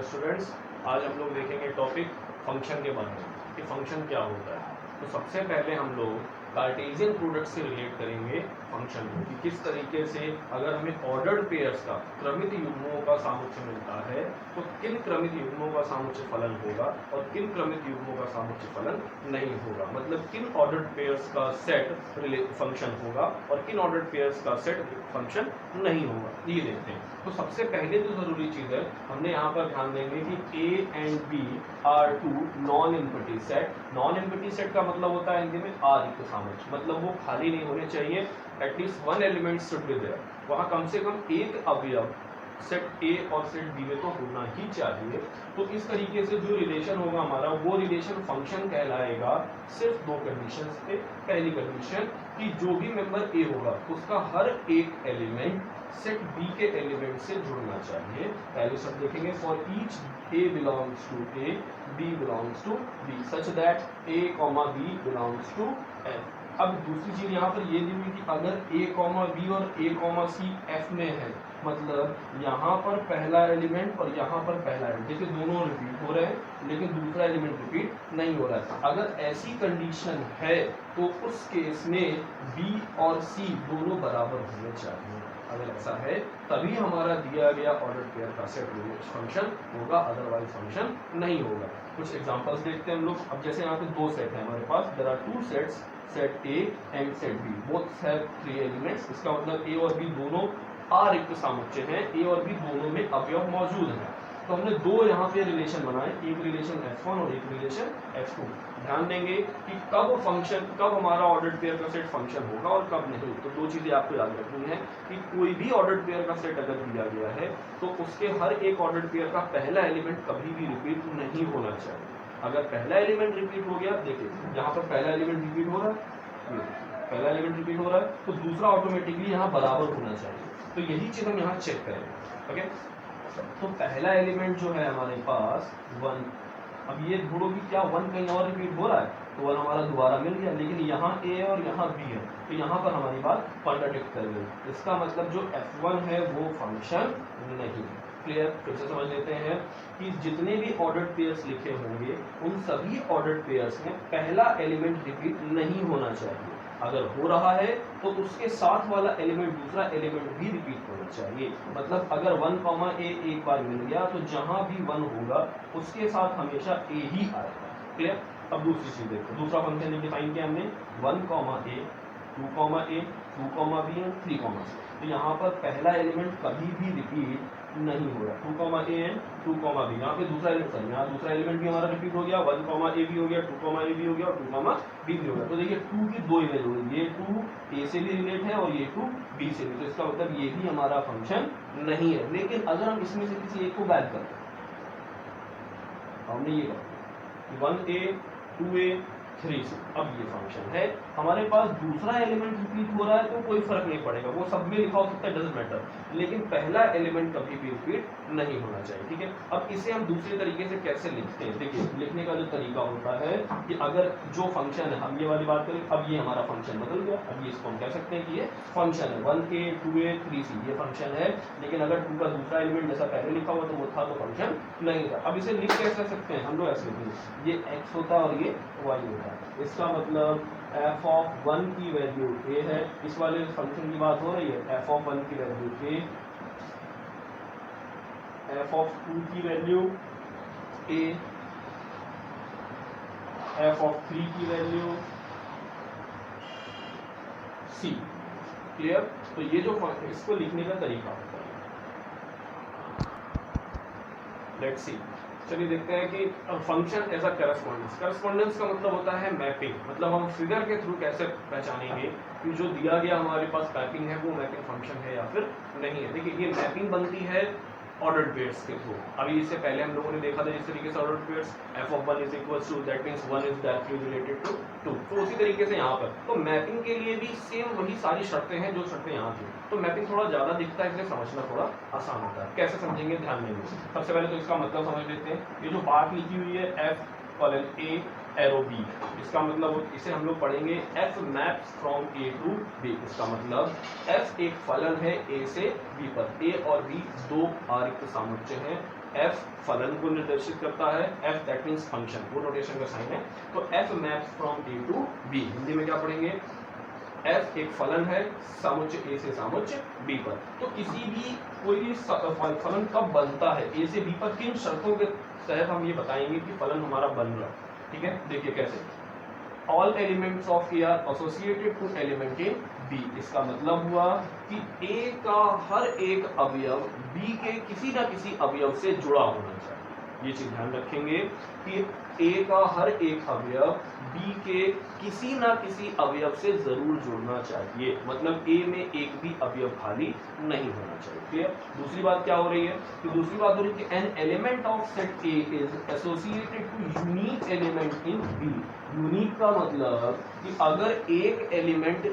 Students, आज हम लोग देखेंगे टॉपिक फंक्शन के बारे में कि फंक्शन क्या होता है। तो सबसे पहले हम लोग कार्टेशियन प्रोडक्ट से रिलेट करेंगे फंक्शन को कि किस तरीके से अगर हमें ऑर्डर्ड पेयर्स का क्रमित युग्मों का सामुच्य मिलता है तो किन क्रमित युग्मों का सामुच्य फलन होगा और किन क्रमित युग्मों का सामुच्य फलन नहीं होगा, मतलब किन ऑर्डर्ड पेयर्स का सेट फंक्शन होगा और किन ऑर्डर्ड पेयर्स का सेट फंक्शन नहीं होगा, ये देखते हैं। तो सबसे पहले जो जरूरी चीज है हमने यहाँ पर ध्यान देंगे कि A and B are two non inverting set. Non inverting set का मतलब होता है हिंदी में आर युक्त सामुच्य, मतलब वो खाली नहीं होने चाहिए, at least one element should be there. वहाँ कम से कम एक अवयव सेट ए और सेट बी में तो होना ही चाहिए। तो इस तरीके से जो रिलेशन होगा हमारा वो रिलेशन फंक्शन कहलाएगा सिर्फ दो कंडीशंस पे। पहली कंडीशन कि जो भी मेंबर ए होगा उसका हर एक एलिमेंट सेट बी के एलिमेंट से जुड़ना चाहिए। पहले शब्द देखेंगे for each a belongs to A, b belongs to B, such that a comma b belongs to F. अब दूसरी चीज यहाँ पर ये दी हुई कि अगर ए कॉमा बी और ए कॉमा सी एफ में है, मतलब यहाँ पर पहला एलिमेंट और यहाँ पर पहला एलिमेंट, देखिए दोनों रिपीट हो रहे हैं लेकिन दूसरा एलिमेंट रिपीट नहीं हो रहा है। अगर ऐसी कंडीशन है तो उस केस में बी और सी दोनों बराबर होने चाहिए। अगर ऐसा है तभी हमारा दिया गया ऑर्डर पेयर का सेट फंक्शन होगा, अदरवाइज फंक्शन नहीं होगा। कुछ एग्जांपल्स देखते हैं हम लोग। अब जैसे यहाँ पे दो सेट है हमारे पास, there are two sets, set a and set b, both have three elements. इसका मतलब ए और बी दोनों आर रिक्त सामुच्य हैं, ए और बी दोनों में अवयव मौजूद हैं। तो हमने दो यहाँ पे रिलेशन बनाए, एक रिलेशन F1 और एक रिलेशन F2। ध्यान देंगे कि कब हमारा ऑर्डर्ड पेयर का सेट फंक्शन होगा और कब नहीं। तो दो चीजें आपको याद रखनी है कि कोई भी ऑर्डर्ड पेयर का सेट अगर दिया गया है तो उसके हर एक ऑर्डर्ड पेयर का पहला एलिमेंट कभी भी रिपीट नहीं होना चाहिए। अगर पहला एलिमेंट रिपीट हो गया, देखिए यहाँ पर पहला एलिमेंट रिपीट हो रहा है, पहला एलिमेंट रिपीट हो रहा है तो दूसरा ऑटोमेटिकली यहाँ बराबर होना चाहिए। तो यही चीज हम यहाँ चेक करेंगे। ओके, तो पहला एलिमेंट जो है हमारे पास 1। अब ये ढूंढो कि क्या 1 कहीं और रिपीट हो रहा है, तो 1 हमारा दोबारा मिल गया, लेकिन यहाँ A और यहाँ B है तो यहाँ पर हमारी बात कॉन्ट्राडिक्ट कर गई। इसका मतलब जो F1 है वो फंक्शन नहीं। क्लियर? फिर से समझ लेते हैं कि जितने भी ऑर्डर्ड पेयर्स लिखे होंगे उन सभी ऑर्डर्ड पेयर्स में पहला एलिमेंट रिपीट नहीं होना चाहिए। अगर हो रहा है तो उसके साथ वाला एलिमेंट दूसरा एलिमेंट भी रिपीट होना चाहिए। मतलब अगर 1 कॉमा ए एक बार मिल गया तो जहां भी 1 होगा उसके साथ हमेशा ए ही आएगा। क्लियर? अब दूसरी चीज देखो, दूसरा फंक्शन डिफाइन किया हमने 1 comma a, 2 comma a, 2 comma b and 3 comma c. तो यहाँ पर पहला एलिमेंट कभी भी रिपीट नहीं हो रहा, 2 comma a and 2 comma b. यहाँ पे दूसरा एलिमेंट, यहाँ दूसरा एलिमेंट भी हमारा रिपीट हो गया, 1 कॉमा ए भी हो गया, 2 कॉमा ए भी हो गया और 2 कॉमा बी भी हो गया। तो देखिए 2 की दो इमेज हो गई, ये 2 ए से भी रिलेट है और ये 2 बी से भी। तो इसका मतलब ये भी हमारा फंक्शन नहीं है। लेकिन अगर हम इसमें से किसी एक को गायब करते हैं, हमने ये कहा 1a 2a 3c, अब ये फंक्शन है। हमारे पास दूसरा एलिमेंट रिपीट हो रहा है तो कोई फर्क नहीं पड़ेगा, वो सब में लिखा हो सकता है, डजंट मैटर, लेकिन पहला एलिमेंट कभी भी रिपीट नहीं होना चाहिए। ठीक है, अब इसे हम दूसरे तरीके से कैसे लिखते हैं? देखिए लिखने का जो तरीका होता है कि अगर जो फंक्शन है, हम ये वाली बात करें, अब ये हमारा फंक्शन बदल गया, अब ये इसको हम कह सकते हैं कि ये फंक्शन है 1a 2a 3c, ये फंक्शन है। लेकिन अगर 2 का दूसरा एलिमेंट जैसा पहले लिखा हुआ तो वो था तो फंक्शन नहीं था। अब इसे लिख कैसे सकते हैं? हम लोग ऐसे लिखेंगे, ये x होता है और ये y होता है। इसका मतलब f ऑफ 1 की वैल्यू a है, इस वाले फंक्शन की बात हो रही है, f ऑफ 1 की वैल्यू a, f ऑफ 2 की वैल्यू a, f ऑफ 3 की वैल्यू c। क्लियर? तो ये जो इसको लिखने का तरीका होता है, लेट्स सी। चलिए देखते हैं कि function as a correspondence. Correspondence का मतलब होता है मैपिंग, मतलब हम फिगर के थ्रू कैसे पहचानेंगे कि जो दिया गया हमारे पास मैपिंग है वो मैपिंग फंक्शन है या फिर नहीं है। देखिए ये मैपिंग बनती है ऑर्डर्ड पेयर्स के थ्रू। अभी इससे पहले हम लोगों ने देखा था जिस तरीके से ordered pairs f of 1 is equal to, that means 1 is directly related to 2। तो उसी तरीके से यहाँ पर तो मैपिंग के लिए भी सेम वही सारी शर्तें हैं जो शर्तें यहाँ थी। तो मैपिंग थोड़ा ज्यादा दिखता है इसलिए समझना थोड़ा आसान होता है। कैसे समझेंगे ध्यान देंगे। सबसे पहले तो इसका मतलब समझ लेते हैं। ये जो बात लिखी हुई है f colon a arrow b, इसका मतलब इसे हम लोग पढ़ेंगे f maps from a to b। इसका मतलब f एक फलन है a से b पर। a और b दो आरिक्त सामुच्य हैं F फलन को निर्देशित करता है, F दैट मींस फंक्शन, वो नोटेशन का साइन है। तो F maps from A to B, Hindi में क्या पढ़ेंगे, F एक फलन है सामुच्य A से सामुच्य B पर। तो किसी भी कोई भी फलन कब बनता है A से B पर, किन शर्तों के तहत हम ये बताएंगे कि फलन हमारा बन रहा है। ठीक है, देखिए कैसे, all elements of A are associated to element in B. इसका मतलब हुआ कि ए का हर एक अवयव बी के किसी ना किसी अवयव से जुड़ा होना चाहिए। ये चीज ध्यान रखेंगे कि ए का हर एक अवयव बी के किसी ना किसी अवयव से जरूर जुड़ना चाहिए, मतलब ए में एक भी अवयव खाली नहीं होना चाहिए। क्लियर। दूसरी बात क्या हो रही है, कि दूसरी बात हो रही है कि an element of set A is associated to unique element in B. Unique का मतलब कि अगर एक एलिमेंट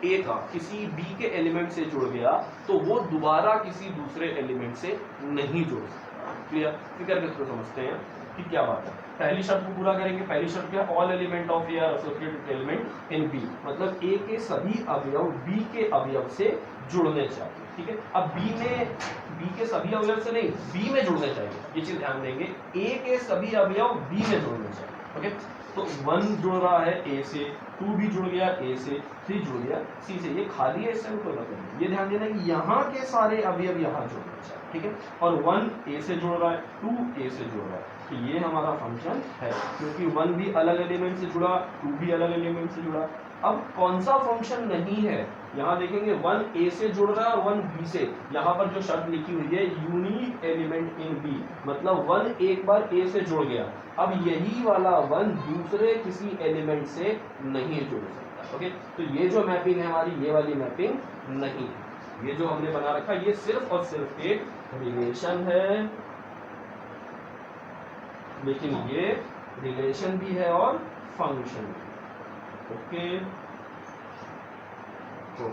ए का किसी बी के एलिमेंट से जुड़ गया तो वो दोबारा किसी दूसरे एलिमेंट से नहीं जुड़ सकता। क्लियर। फिर इसको समझते हैं कि क्या बात है। पहली शर्त को पूरा करेंगे। पहली शर्त क्या, all element of A are associated element in B, मतलब ए के सभी अवयव बी के अवयव से जुड़ने चाहिए। ठीक है, अब बी के सभी अवयव से नहीं, बी में जुड़ने चाहिए, ये चीज ध्यान देंगे। ए के सभी अवयव बी में जुड़ने चाहिए। ओके, तो 1 जुड़ रहा है ए से, 2 भी जुड़ गया ए से, 3 जुड़ गया सी से, ये खाली है, इससे कोई मतलब नहीं। ये ध्यान देना कि यहाँ के सारे अवयव यहाँ जुड़ने चाहिए। ठीक है, और 1 ए से जुड़ रहा है, 2 ए से जुड़ रहा है, तो ये हमारा फंक्शन है, क्योंकि 1 भी अलग एलिमेंट से जुड़ा, 2 भी अलग एलिमेंट से जुड़ा। अब कौन सा फंक्शन नहीं है, यहाँ देखेंगे 1 ए से जुड़ रहा है और 1 बी से। यहाँ पर जो शर्त लिखी हुई है यूनिक एलिमेंट इन बी, मतलब 1 एक बार ए से जुड़ गया, अब यही वाला 1 दूसरे किसी एलिमेंट से नहीं जुड़ सकता। ओके, तो ये जो मैपिंग है हमारी, ये वाली मैपिंग नहीं है। ये जो हमने बना रखा, ये सिर्फ और सिर्फ एक रिलेशन है, लेकिन ये रिलेशन भी है और फंक्शन भी। ओके, तो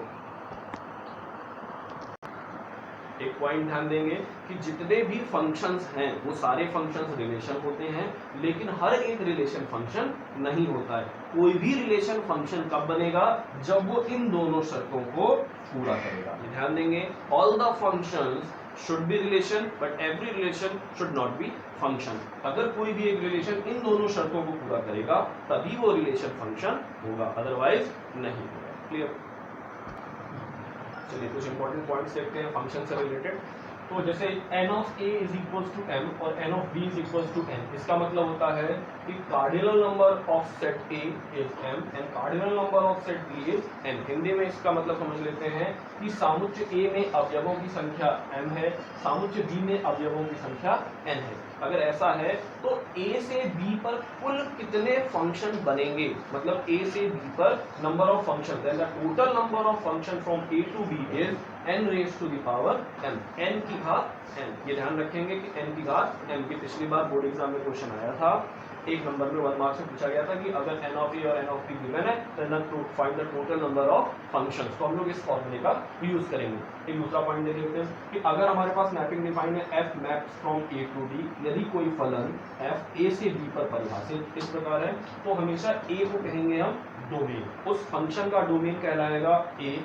एक पॉइंट ध्यान देंगे कि जितने भी फंक्शंस हैं वो सारे फंक्शंस रिलेशन होते हैं, लेकिन हर एक रिलेशन फंक्शन नहीं होता है। कोई भी रिलेशन फंक्शन कब बनेगा, जब वो इन दोनों शर्तों को पूरा करेगा। ये ध्यान देंगे, all the functions should be relation but every relation should not be function। अगर कोई भी एक रिलेशन इन दोनों शर्तों को पूरा करेगा तभी वो रिलेशन फंक्शन होगा, अदरवाइज नहीं होगा। क्लियर। चलिए कुछ इंपॉर्टेंट पॉइंट्स देखते हैं फंक्शन से रिलेटेड। तो जैसे n of a is equal to m और n of b is equal to n, इसका मतलब होता है कि cardinal number of set a is m and cardinal number of set b is n। Hindi में इसका मतलब समझ लेते हैं कि सामुच्य a में अवयवों की संख्या m है, सामुच्य b में अवयवों की संख्या n है। अगर ऐसा है तो a से b पर कुल कितने फंक्शन बनेंगे, मतलब a से b पर number of function, then the total number of function from a to b is n raised to the power m, n की घात n। ये ध्यान रखेंगे कि n की घात m की पिछली बार बोर्ड एग्जाम में क्वेश्चन आया था, एक नंबर में 1 मार्क्स से पूछा गया था कि अगर n ऑफ a और n ऑफ b गिवन है तो find the total number of functions. तो हम लोग इस फॉर्मूले का यूज करेंगे। एक दूसरा पॉइंट देख लेते हैं कि अगर हमारे पास मैपिंग डिफाइन है f maps from a to d, यदि कोई फलन f a से b पर परिभाषित इस प्रकार है, तो हमेशा a को कहेंगे हम डोमेन, उस फंक्शन का डोमेन कहलाएगा a,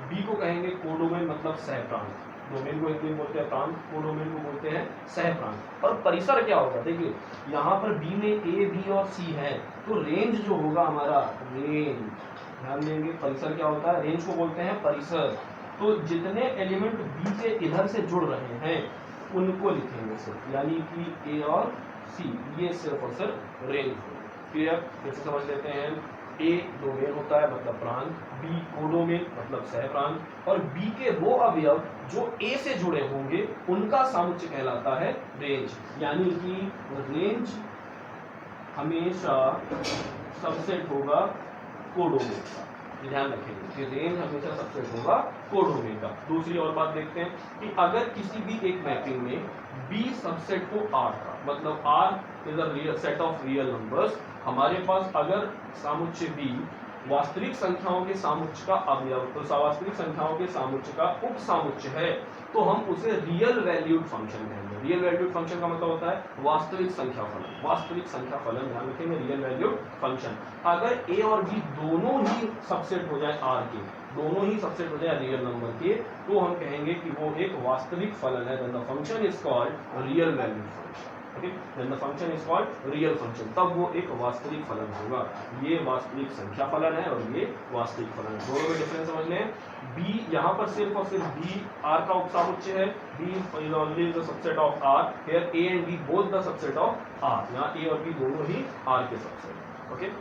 b को कहेंगे कोडोमेन मतलब सहप्रांत, डोमेन को हिंदी में बोलते हैं प्रांत, कोडोमेन को बोलते हैं सहप्रांत। और परिसर क्या होगा, देखिए यहाँ पर b में a b और c है, तो रेंज जो होगा हमारा रेंज, ध्यान देंगे परिसर क्या होता है, रेंज को बोलते हैं परिसर। तो जितने एलिमेंट b के इधर से जुड़ रहे हैं उनको लिखेंगे सिर्फ, यानी कि a और c, ये सिर्फ और सिर्फ रेंज। क्लियर। फिर से समझ लेते हैं, A डोमेन होता है मतलब प्रांत, B कोडोमेन मतलब सहप्रांत, और B के वो अवयव जो A से जुड़े होंगे उनका सामुच्य कहलाता है रेंज, यानी कि रेंज हमेशा सबसेट होगा कोडोमेन का। ध्यान रखेंगे कि रेंज हमेशा सबसेट होगा कोडोमेन का। दूसरी और बात देखते हैं कि अगर किसी भी एक मैपिंग में B सबसेट को R का, मतलब R is a real set of real numbers, हमारे पास अगर सामुच्य B वास्तविक संख्याओं के सामुच्य का अवयव, तो वास्तविक संख्याओं के सामुच्य का उप सामुच्य है, तो हम उसे रियल वैल्यूड फंक्शन कहेंगे। रियल वैल्यूड फंक्शन का मतलब होता है वास्तविक संख्या फलन, वास्तविक संख्या फलन, ध्यान रखेंगे रियल वैल्यूड फंक्शन। अगर a और b दोनों ही सबसेट हो जाए R के, दोनों ही सबसेट हो जाए रियल नंबर के, तो हम कहेंगे कि वो एक वास्तविक फलन है, then the function is called real value function. Okay, then the function is called real function, तब वो एक वास्तविक फलन होगा। ये वास्तविक संख्या फलन है और ये वास्तविक फलन है, दोनों में डिफरेंस समझ लें। बी यहाँ पर सिर्फ और सिर्फ बी आर का उपसमुच्चय है, B is only the subset of R, here A and B both the subset of R, यहाँ ए और बी दोनों ही आर के सबसेट। ओके